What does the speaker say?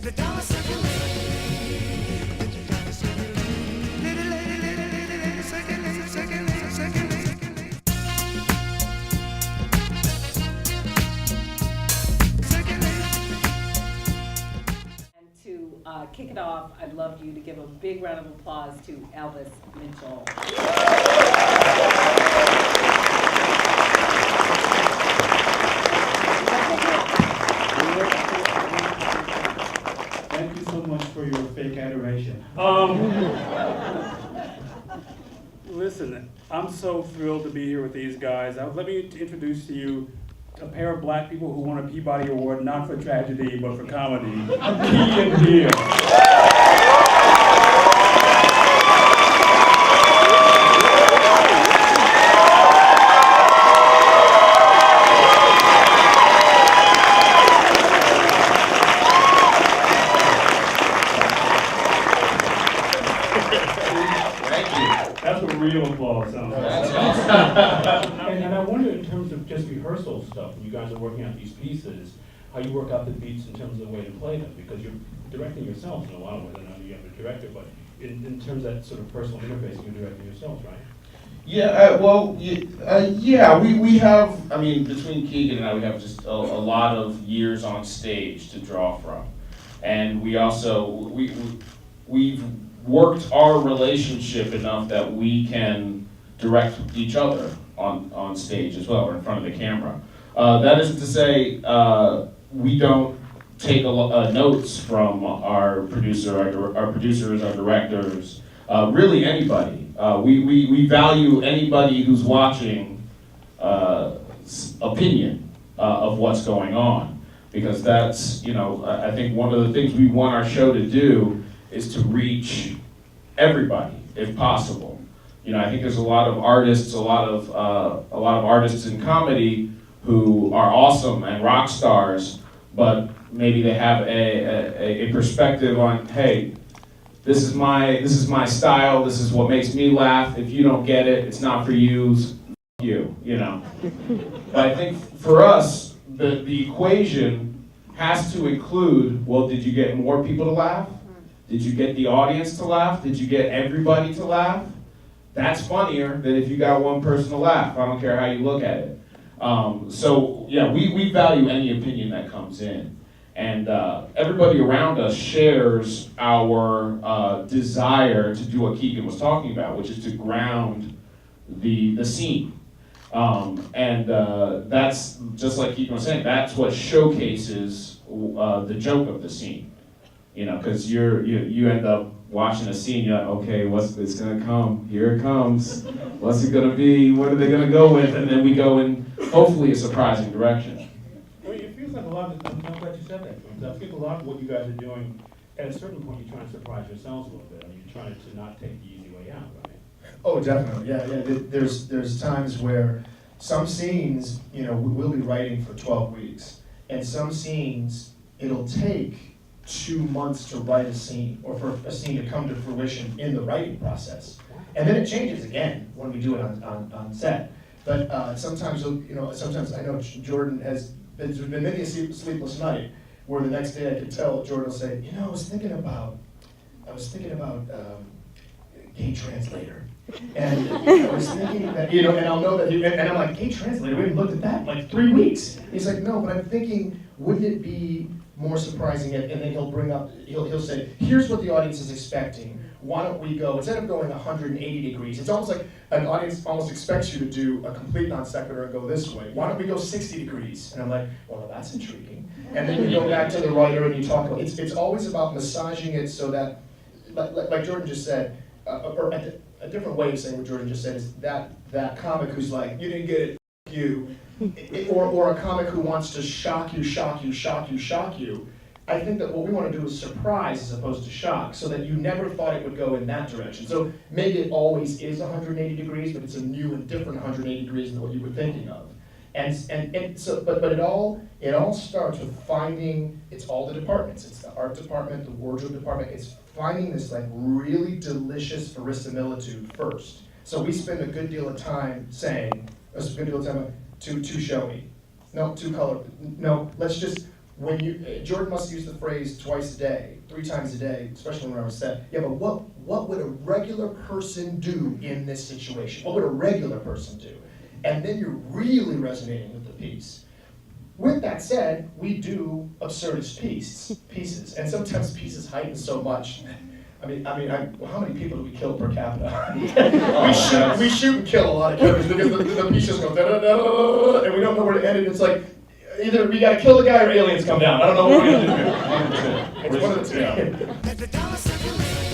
Let the dollar circulate. Let the dollar circulate. Little lady, circulate, circulate, circulate, circulate. And to kick it off, I'd love you to give a big round of applause to Elvis Mitchell. Thank you so much for your fake adoration. Listen, I'm so thrilled to be here with these guys. Let me introduce to you a pair of black people who won a Peabody Award, not for tragedy, but for comedy. Key and Peele. That's what real applause sounds like. And I wonder, in terms of just rehearsal stuff, when you guys are working out these pieces, how you work out the beats in terms of the way to play them, because you're directing yourselves in a lot of ways. I know you have a director, but in terms of that sort of personal interface, you're directing yourselves, right? Yeah, we have, I mean, between Keegan and I, we have just a lot of years on stage to draw from. And we also, we've worked our relationship enough that we can direct each other on stage as well, or in front of the camera. That isn't to say we don't take notes from our producer, our producers, our directors, really anybody. We value anybody who's watching opinion of what's going on, because that's, I think one of the things we want our show to do is to reach everybody, if possible. I think there's a lot of artists, a lot of artists in comedy who are awesome and rock stars, but maybe they have a perspective on, hey, this is my style, this is what makes me laugh. If you don't get it, it's not for you, you know. But I think for us, the equation has to include, well, did you get more people to laugh? Did you get the audience to laugh? Did you get everybody to laugh? That's funnier than if you got one person to laugh. I don't care how you look at it. So yeah, we value any opinion that comes in. And everybody around us shares our desire to do what Keegan was talking about, which is to ground the scene. That's, just like Keegan was saying, that's what showcases the joke of the scene. Because you end up watching a scene, you're like, okay, it's gonna come? Here it comes. What's it gonna be? What are they gonna go with? And then we go in, hopefully, a surprising direction. I mean, it feels like a lot of, I'm glad you said that, because I think a lot of what you guys are doing, at a certain point, you're trying to surprise yourselves a little bit. I mean, you're trying to not take the easy way out, right? Oh, definitely, yeah. There's times where some scenes, we'll be writing for 12 weeks, and some scenes, it'll take 2 months to write a scene, or for a scene to come to fruition in the writing process. And then it changes again when we do it on set. But sometimes I know Jordan there's been many a sleepless night where the next day I could tell Jordan will say, I was thinking about gay translator. And I was thinking that, and I'll know that, and I'm like, gay translator, we haven't looked at that in like 3 weeks. He's like, no, but I'm thinking, wouldn't it be more surprising, and then he'll say, here's what the audience is expecting. Why don't we go, instead of going 180 degrees, it's almost like an audience almost expects you to do a complete non sequitur and go this way. Why don't we go 60 degrees? And I'm like, well, that's intriguing. And then you go back to the writer and you talk about, it's always about massaging it so that, like Jordan just said, or a different way of saying what Jordan just said is that comic who's like, you didn't get it, you. Or a comic who wants to shock you. I think that what we want to do is surprise as opposed to shock, so that you never thought it would go in that direction. So maybe it always is 180 degrees, but it's a new and different 180 degrees than what you were thinking of. But it all starts with finding, it's all the departments. It's the art department, the wardrobe department. It's finding this like really delicious verisimilitude first. So we spend a good deal of time saying, to show me. No, too color. No, let's just when you, Jordan must use the phrase twice a day, 3 times a day, especially when we're on set. Yeah, but what would a regular person do in this situation? What would a regular person do? And then you're really resonating with the piece. With that said, we do absurdist pieces, and sometimes pieces heighten so much. I mean, how many people do we kill per capita? we shoot and kill a lot of characters because the piece just goes da da da, and we don't know where to end it. It's like either we gotta kill the guy or aliens come down. I don't know what we're gonna do. It's one of the two. Let the dollar circulate.